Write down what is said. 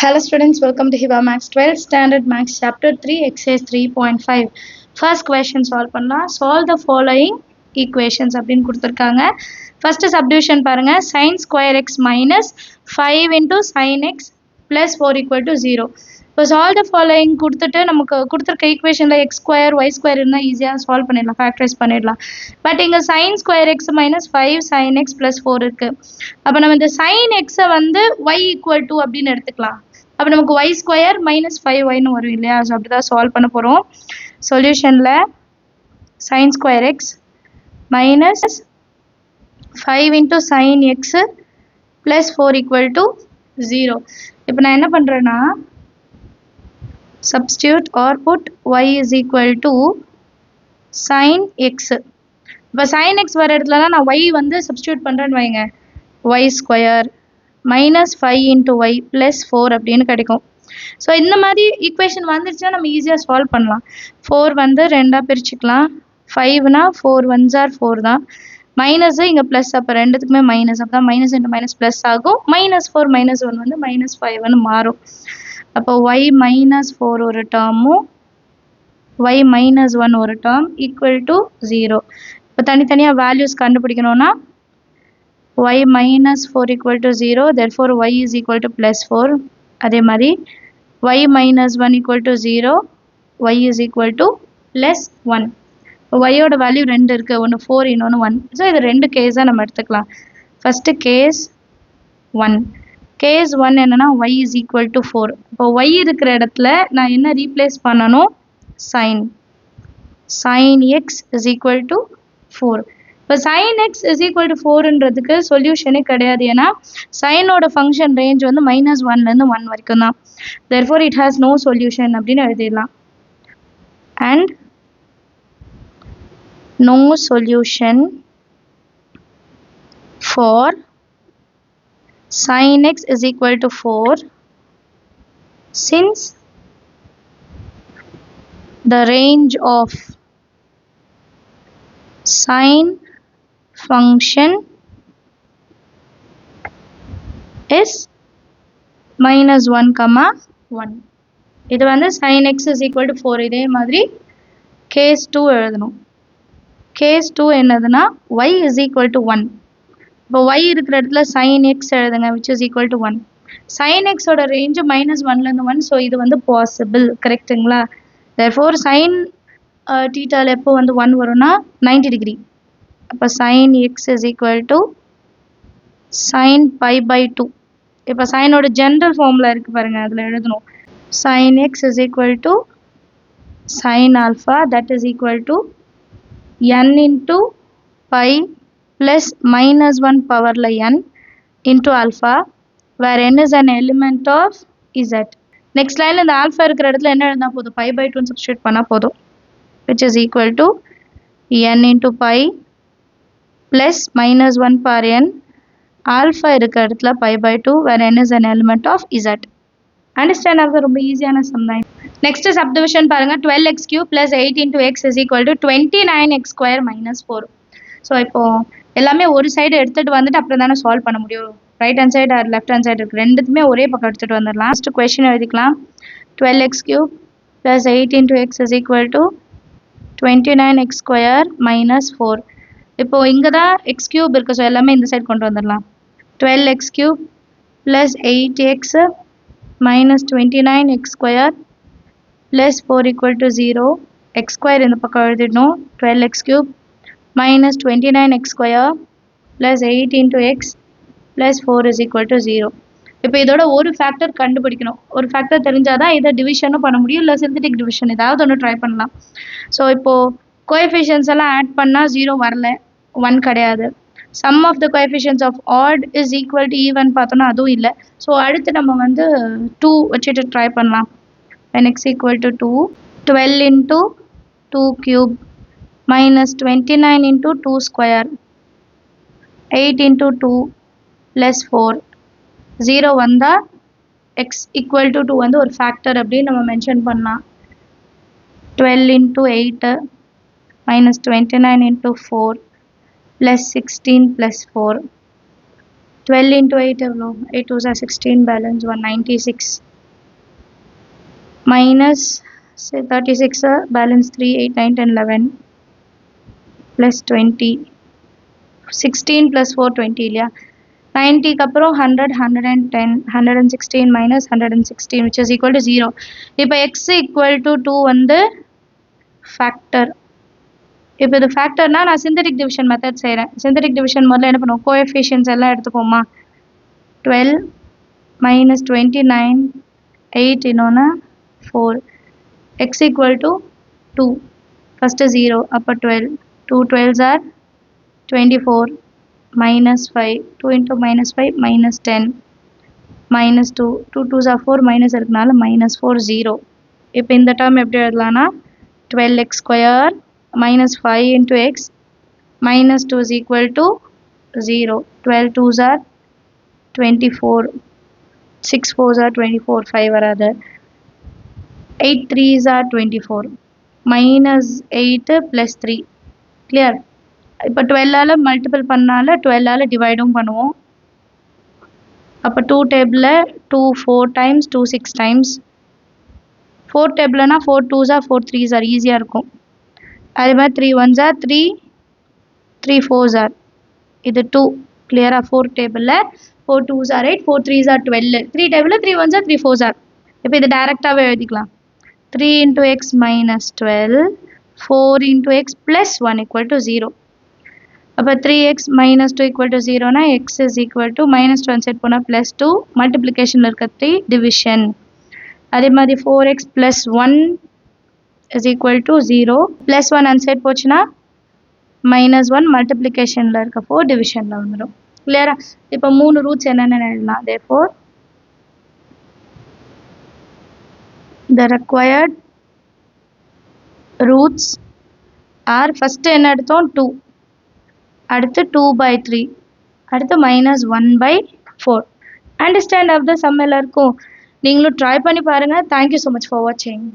Hello students, welcome to Hiba Max 12th Standard Max Chapter 3 Exercise 3.5. First question solve பண்ணலாம். Solve the following equations அப்படின்னு கொடுத்துருக்காங்க. First subdivision பாருங்க. Sin square x minus 5 into sin x plus 4 equal to 0. இப்போ solve the following கொடுத்துட்டு நமக்கு கொடுத்துருக்க ஈக்குவேஷனில் X square Y square இருந்தால் ஈஸியாக சால்வ் பண்ணிடலாம், ஃபேக்டரைஸ் பண்ணிடலாம். பட் இங்கே sine square x minus 5 sine x plus 4 இருக்குது. அப்போ நம்ம இந்த சைன் எக்ஸை வந்து ஒய் ஈக்குவல் டு அப்படின்னு எடுத்துக்கலாம். அப்போ நமக்கு ஒய் ஸ்கொயர் மைனஸ் 5y வரும் இல்லையா? ஸோ அப்படி தான் சால்வ் பண்ண போகிறோம். சொல்யூஷனில் sine square x minus 5 into sine x plus 4 equal to 0. இப்போ நான் என்ன பண்ணுறேன்னா substitute or put y is equal to sin x. இப்போ sin x வர இடத்துல தான் நான் y வந்து substitute பண்ணுறேன்னு வைங்க. y square minus 5 into y plus 4 அப்படின்னு கிடைக்கும். ஸோ இந்த மாதிரி ஈக்குவேஷன் வந்துருச்சுன்னா நம்ம ஈஸியாக சால்வ் பண்ணலாம். 4 வந்து ரெண்டாக பிரிச்சுக்கலாம். 5னா 4 1s are 4 தான். மைனஸு இங்கே ப்ளஸ், அப்போ ரெண்டுத்துக்குமே மைனஸ், அப்போ தான் மைனஸ் இன்ட்டு மைனஸ் ப்ளஸ் ஆகும். மைனஸ் 4 மைனஸ் 1 வந்து மைனஸ் 5ன்னு மாறும். அப்போ y மைனஸ் 4 ஒரு டேர்மும் y மைனஸ் 1 ஒரு டேர்ம் ஈக்குவல் டு 0. இப்போ தனித்தனியாக வேல்யூஸ் கண்டுபிடிக்கணும்னா y minus 4 equal to 0, therefore y is equal to plus 4. அதே மாதிரி y minus 1 equal to 0, y is equal to plus 1. y ஓட வேல்யூ ரெண்டு இருக்குது, ஒன்று 4 இன்னொன்று 1. ஸோ இது ரெண்டு கேஸாக நம்ம எடுத்துக்கலாம். First case 1. கேஸ் 1 என்னென்னா y is equal to 4. இப்போ y இருக்கிற இடத்துல நான் என்ன ரீப்ளேஸ் பண்ணணும்? sin x is equal to 4. இப்போ sin x is equal to 4ன்றதுக்கு சொல்யூஷனே கிடையாது. ஏன்னா சைனோட ஃபங்க்ஷன் ரேஞ்ச் வந்து மைனஸ் 1லேருந்து 1 வரைக்கும் தான். therefore it has no solution அப்படின்னு எழுதிடலாம். and no solution for sin x is equal to 4 since the range of sin function is minus 1, 1. இது வந்து sin x is equal to 4. இதே மாதிரி case 2 எழுதணும். case 2 என்னதுன்னா y is equal to 1. இப்போ y இருக்கிற இடத்துல sin x எழுதுங்க, which is equal to 1. sin x ஓட ரேஞ்சு மைனஸ் 1லேருந்து 1. ஸோ இது வந்து பாசிபிள், கரெக்டுங்களா? therefore sin தீட்டாவில் எப்போ வந்து 1 வரும்னா 90 டிகிரி. அப்போ sin x is equal to sin pi by 2. இப்போ சைனோட ஜென்ரல் ஃபார்முலா இருக்குது பாருங்கள், அதில் எழுதணும். sin x is equal to sin alpha, that is equal to n into pi plus minus 1 பவரில் n into alpha, where n is an element of z. Next லைனில் இந்த alpha இருக்கிற இடத்துல என்ன எழுதினா போதும்? pi by 2 சப்ஸ்டியூட் பண்ணால் போதும், which is equal to n into pi plus minus 1 per n. alpha இருக்கிற இடத்துல pi by 2, where n is an element of z. Understand ஆகுது? ரொம்ப ஈஸியான சம் தான். நெக்ஸ்ட் சப்டிவிஷன் பாருங்கள். 12x cube plus 8 into x is equal to 29x square minus 4. So இப்போது எல்லாமே ஒரு சைடு எடுத்துகிட்டு வந்துட்டு அப்புறம் தானே சால்வ் பண்ண முடியும். Right hand side or left hand side இருக்குது, ரெண்டுத்துமே ஒரே பக்கம் எடுத்துகிட்டு வந்துடலாம். ஃபஸ்ட்டு கொஷின் எழுதிக்கலாம். 12x cube plus 8 into x is equal to 29x square minus 4. இப்போது இங்கே தான் எக்ஸ் கியூப் இருக்குது, ஸோ எல்லாமே இந்த சைடு கொண்டு வந்துடலாம். 12x cube plus 8x minus 29x square plus 4 equal to 0. x square இந்த பக்கம் எழுதிடணும். 12x cube minus 29x square plus 8 into x plus 4 is equal to 0. இப்போ இதோட ஒரு ஃபேக்டர் கண்டுபிடிக்கணும். ஒரு ஃபேக்டர் தெரிஞ்சால் தான் இதை டிவிஷனும் பண்ண முடியும், இல்லை சிந்தட்டிக் டிவிஷன் ஏதாவது ஒன்று ட்ரை பண்ணலாம். ஸோ இப்போது கோஎஃபிஷியன்ஸ் எல்லாம் ஆட் பண்ணால் 0 வரல, 1 கிடையாது. Sum of the coefficients of odd is equal to even பார்த்தோன்னா அதுவும் இல்லை. ஸோ அடுத்து நம்ம வந்து 2 வச்சுட்டு ட்ரை பண்ணலாம். when x equal to 2, 12 into 2 cube minus 29 into 2 square, 8 into 2 plus 4. 0 வந்தால் x equal to 2 வந்து ஒரு ஃபேக்டர் அப்படின்னு நம்ம மென்ஷன் பண்ணலாம். 12 into 8 minus 29 into 4 plus 16 plus 4. 12 into 8 எவ்வளோ? 8 2s are 16, balance 196. minus say 36 balance 3 8 9 10 11 plus 20 16 plus 4 20 இல்லையா 90 க்கு அப்புறம் 100 110 116 minus 116 which is equal to 0. இப்போ x equal to 2 வந்து factor. இப்போ இது ஃபேக்டர்னா நான் சிந்தட்டிக் டிவிஷன் மெத்தட் செய்கிறேன். சிந்தட்டிக் டிவிஷன் முதல்ல என்ன பண்ணுவோம், கோஎஃபிஷியன்ஸ் எல்லாம் எடுத்துப்போமா. 12 minus 29 8 இன்னொன்று 4 x equal to 2 first 0 அப்போ 12 2 12s are 24 minus 5 2 into minus 5 minus 10 minus 2 2 2s are 4 minus இருக்கனால minus 4 0. இப்போ இந்த டேர்ம் எப்படி எழுதலாம்னா 12x square minus 5 into x minus 2 is equal to 0. 12 2s are 24 6 4s are 24 5 வராது 8 3s are 24 minus 8 plus 3 clear. இப்போ 12 all multiple பண்ணால 12 all டிவைடும் பண்ணுவோம். அப்போ 2 டேபிளில் 2 4 times 2 6 times 4 டேபிள்னா 4 2s are 4 3s are ஈஸியாக இருக்கும். அதே மாதிரி 3 1s are 3 3 4s are இது 2 கிளியராக 4 டேபிளில் 4 2s are 8 4 3s are 12 3 டேபிளில் 3 1s are 3 4s are. இப்போ இது டைரெக்டாகவே எழுதிக்கலாம் 3 into x minus 12 4 into x plus 1 equal to 0. அப்போ 3x minus 2 equal to 0 னா x is equal to minus 2 set போனால் plus 2 மல்டிப்ளிகேஷனில் இருக்க 3 டிவிஷன். அதே மாதிரி 4x plus 1 is equal to 0 plus 1 அன்சைட் போச்சுன்னா minus 1 மல்டிப்ளிகேஷனில் இருக்க 4 டிவிஷனில் வந்துடும். கிளியரா? இப்போ 3 ரூட்ஸ் என்னென்னு எழுதலாம். therefore the required roots are first என்ன எடுத்தோம் 2 அடுத்து 2/3 அடுத்து -1/4. அண்டர்ஸ்டாண்ட் ஆஃப் த சம் எல்லாருக்கும் நீங்களும் ட்ரை பண்ணி பாருங்கள். தேங்க்யூ ஸோ மச் ஃபார் வாட்சிங்.